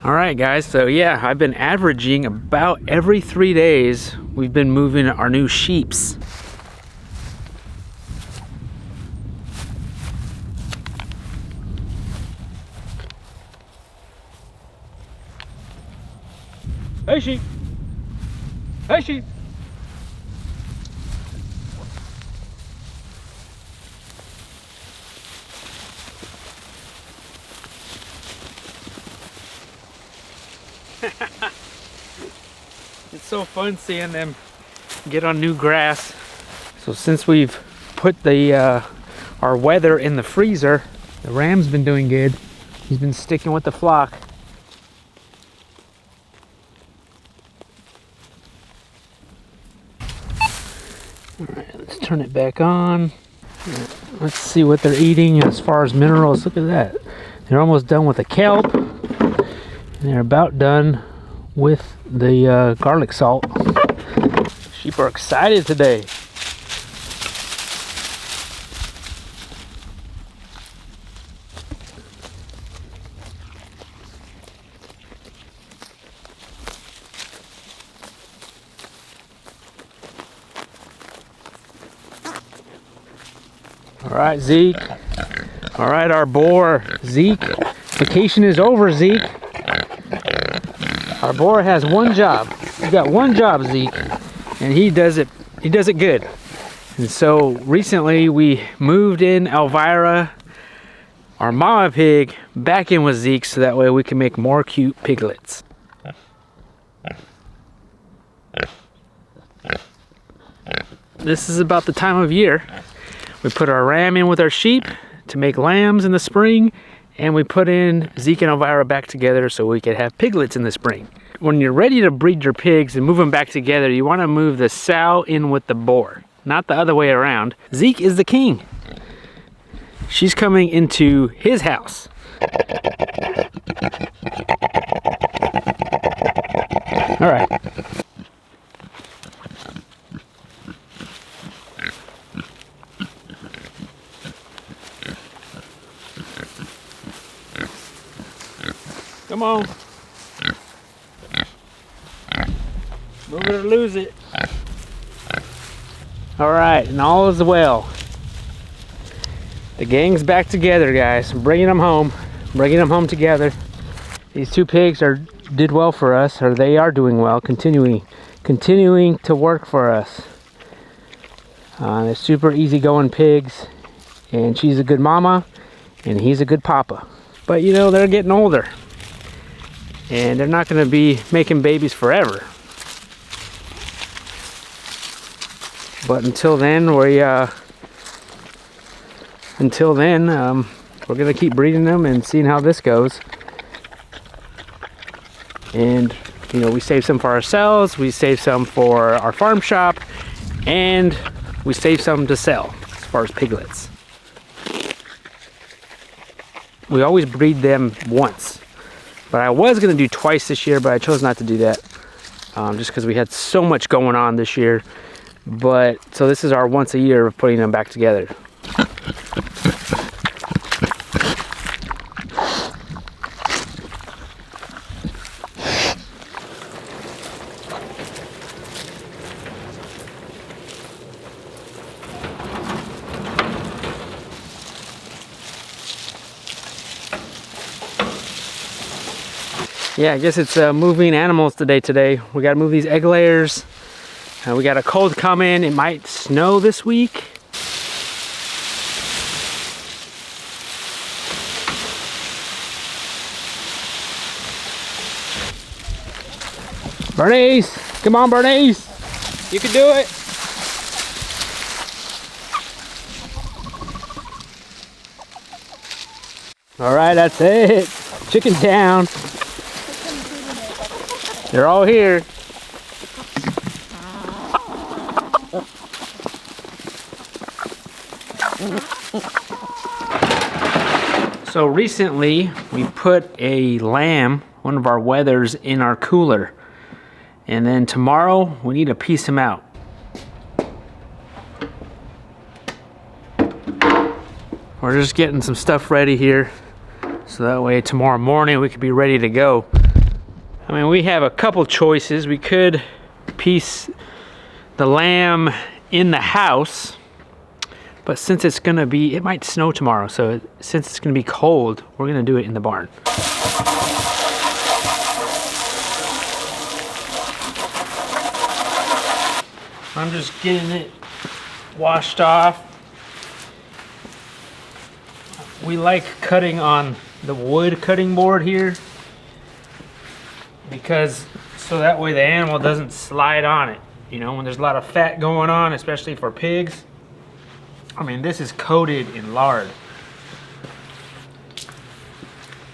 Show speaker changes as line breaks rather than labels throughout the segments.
All right, guys, so yeah, I've been averaging about every 3 days we've been moving our new sheeps. Hey, sheep. Hey, sheep. It's so fun seeing them get on new grass. So since we've put the our weather in the freezer, the ram's been doing good. He's been sticking with the flock. All right, let's turn it back on. Let's see what they're eating as far as minerals. Look at that. They're almost done with the kelp. And they're about done with the garlic salt. Sheep are excited today. All right, Zeke. All right, our boar, Zeke. Vacation is over, Zeke. Our boar has one job. You got one job, Zeke, and he does it good. And so recently we moved in Elvira, our mama pig, back in with Zeke so that way we can make more cute piglets. This is about the time of year. We put our ram in with our sheep to make lambs in the spring, and we put in Zeke and Elvira back together so we could have piglets in the spring. When you're ready to breed your pigs and move them back together, you want to move the sow in with the boar, not the other way around. Zeke is the king. She's coming into his house. All right. Come on. Move it or lose it. All right, and all is well. The gang's back together, guys. I'm bringing them home. Bringing them home together. These two pigs did well for us, or they are doing well, continuing to work for us. They're super easygoing pigs, and she's a good mama, and he's a good papa. But you know, they're getting older, and they're not going to be making babies forever. But until then, we're gonna keep breeding them and seeing how this goes. And you know, we save some for ourselves, we save some for our farm shop, and we save some to sell as far as piglets. We always breed them once, but I was gonna do twice this year, but I chose not to do that just because we had so much going on this year. But so this is our once a year of putting them back together. Yeah, I guess it's moving animals today. We gotta move these egg layers. We got a cold coming. It might snow this week. Bernice, come on, Bernice. You can do it. All right, that's it. Chicken down. They're all here. So recently we put a lamb, one of our wethers, in our cooler, and then tomorrow we need to piece him out. We're just getting some stuff ready here so that way tomorrow morning we could be ready to go. I mean, we have a couple choices. We could piece the lamb in the house, but since it's gonna be, it might snow tomorrow, so since it's gonna be cold, we're gonna do it in the barn. I'm just getting it washed off. We like cutting on the wood cutting board here because so that way the animal doesn't slide on it. You know, when there's a lot of fat going on, especially for pigs. I mean, this is coated in lard.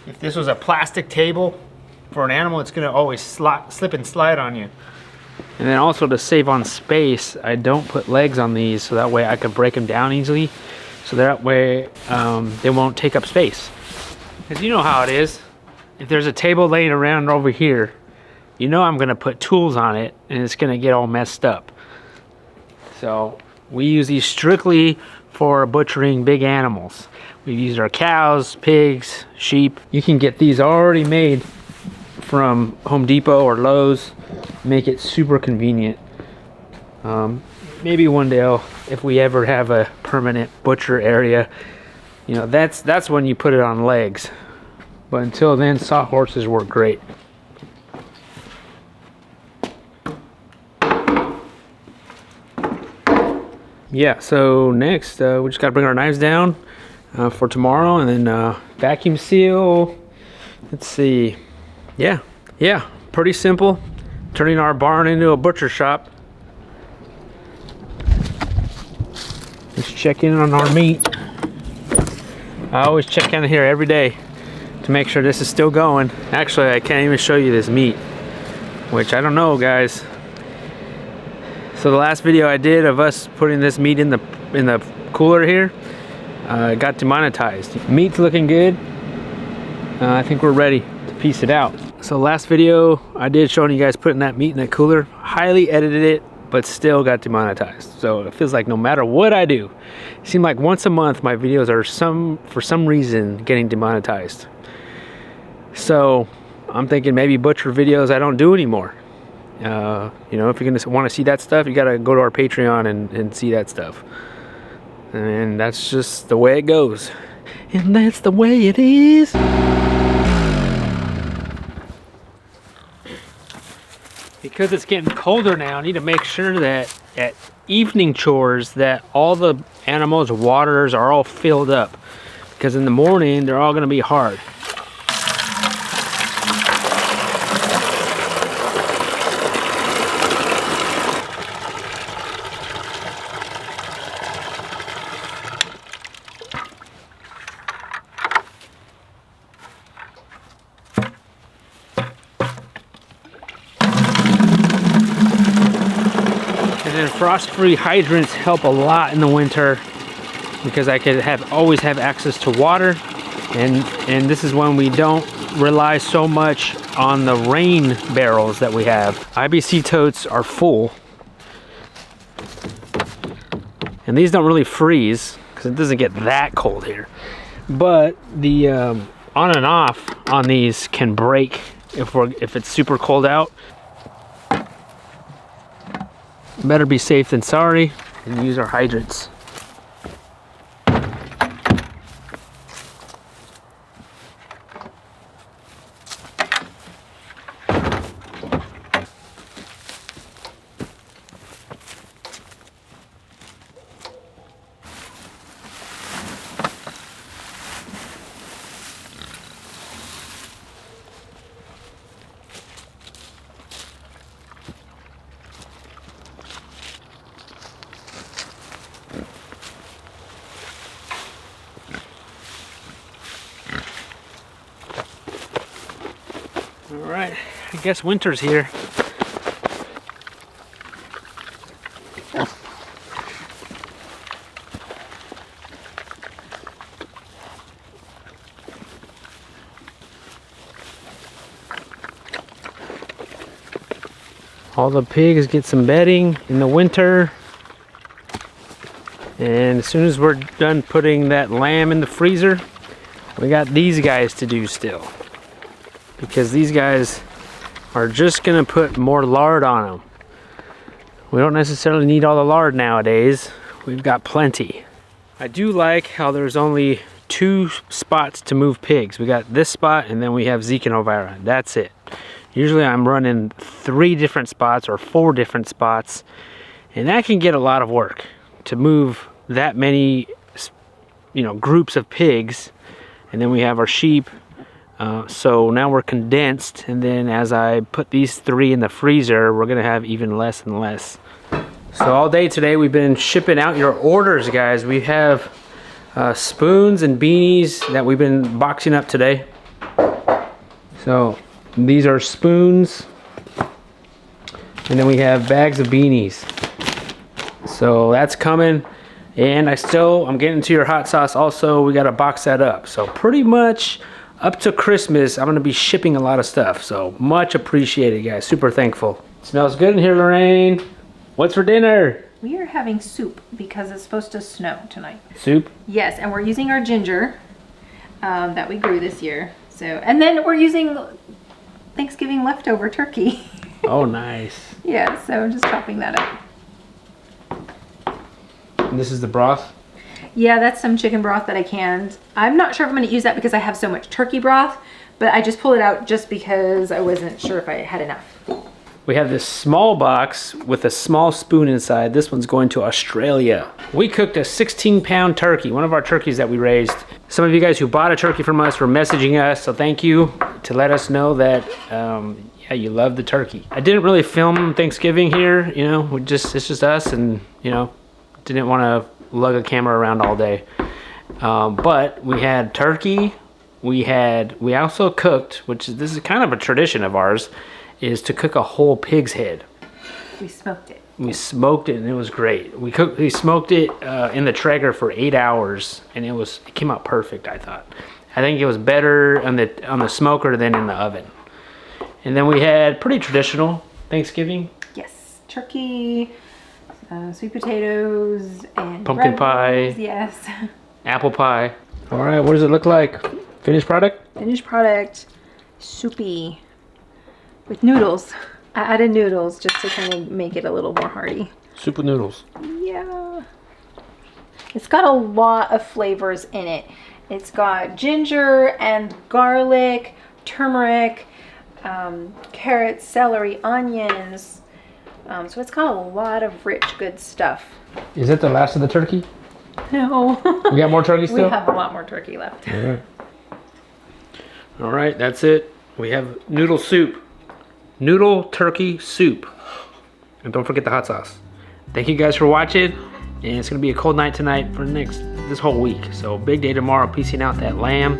If this was a plastic table for an animal, it's gonna always slip and slide on you. And then also to save on space, I don't put legs on these so that way I can break them down easily. So that way they won't take up space. Because you know how it is. If there's a table laying around over here, you know I'm gonna put tools on it and it's gonna get all messed up. So we use these strictly for butchering big animals. We've used our cows, pigs, sheep. You can get these already made from Home Depot or Lowe's. Make it super convenient. Maybe one day if we ever have a permanent butcher area, you know, that's when you put it on legs. But until then, sawhorses work great. Yeah, so next we just gotta bring our knives down for tomorrow, and then vacuum seal. Let's see. Yeah, pretty simple. Turning our barn into a butcher shop. Let's check in on our meat. I always check in here every day to make sure this is still going. Actually, I can't even show you this meat, which I don't know, guys. So the last video I did of us putting this meat in the cooler here got demonetized. Meat's looking good. I think we're ready to piece it out. So last video I did showing you guys putting that meat in the cooler, highly edited it, but still got demonetized. So it feels like no matter what I do, it seems like once a month my videos are for some reason getting demonetized. So I'm thinking maybe butcher videos I don't do anymore. You know, if you're gonna want to see that stuff, you gotta go to our Patreon and see that stuff. And that's just the way it goes. And that's the way it is. Because it's getting colder now, I need to make sure that at evening chores that all the animals' waters are all filled up. Because in the morning, they're all gonna be hard. And frost-free hydrants help a lot in the winter because I could always have access to water, and this is when we don't rely so much on the rain barrels that we have. IBC totes are full, and these don't really freeze because it doesn't get that cold here. But the on and off on these can break if it's super cold out. Better be safe than sorry and use our hydrants. All right, I guess winter's here. All the pigs get some bedding in the winter. And as soon as we're done putting that lamb in the freezer, we got these guys to do still. Because these guys are just gonna put more lard on them. We don't necessarily need all the lard nowadays. We've got plenty. I do like how there's only 2 spots to move pigs. We got this spot and then we have Zeke and Elvira. That's it. Usually I'm running 3 different spots or 4 different spots, and that can get a lot of work to move that many, you know, groups of pigs. And then we have our sheep. So now we're condensed, and then as I put these 3 in the freezer, we're gonna have even less and less. So all day today we've been shipping out your orders, guys. We have spoons and beanies that we've been boxing up today. So these are spoons, and then we have bags of beanies. So that's coming. And I'm getting to your hot sauce also. We gotta box that up. So pretty much up to Christmas, I'm gonna be shipping a lot of stuff. So much appreciated, guys. Super thankful. Smells good in here, Lorraine. What's for dinner?
We are having soup because it's supposed to snow tonight.
Soup?
Yes, and we're using our ginger that we grew this year. So, and then we're using Thanksgiving leftover turkey.
Oh, nice.
Yeah, so I'm just chopping that up.
And this is the broth?
Yeah, that's some chicken broth that I canned. I'm not sure if I'm going to use that because I have so much turkey broth, but I just pulled it out just because I wasn't sure if I had enough.
We have this small box with a small spoon inside. This one's going to Australia. We cooked a 16-pound turkey, one of our turkeys that we raised. Some of you guys who bought a turkey from us were messaging us, so thank you to let us know that yeah, you love the turkey. I didn't really film Thanksgiving here, you know, it's just us, and you know, didn't want to lug a camera around all day. But we had turkey. We also cooked, this is kind of a tradition of ours, is to cook a whole pig's head.
We smoked it.
We smoked it, and it was great. We smoked it in the Traeger for 8 hours, and it came out perfect, I thought. I think it was better on the smoker than in the oven. And then we had pretty traditional Thanksgiving.
Yes, turkey, sweet potatoes, and
pumpkin pie.
Yes.
Apple pie. All right, what does it look like? Finished product?
Finished product, soupy, with noodles. I added noodles just to kind of make it a little more hearty.
Soup with noodles.
Yeah. It's got a lot of flavors in it. It's got ginger and garlic, turmeric, carrots, celery, onions. So it's got a lot of rich, good stuff.
Is it the last of the turkey?
No.
We got more turkey still?
We have a lot more turkey left.
All right. All right, that's it. We have noodle soup. Noodle turkey soup. And don't forget the hot sauce. Thank you guys for watching. And it's gonna be a cold night tonight for this whole week. So big day tomorrow, piecing out that lamb.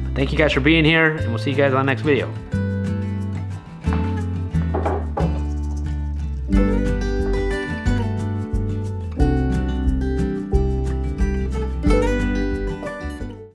But thank you guys for being here, and we'll see you guys on the next video.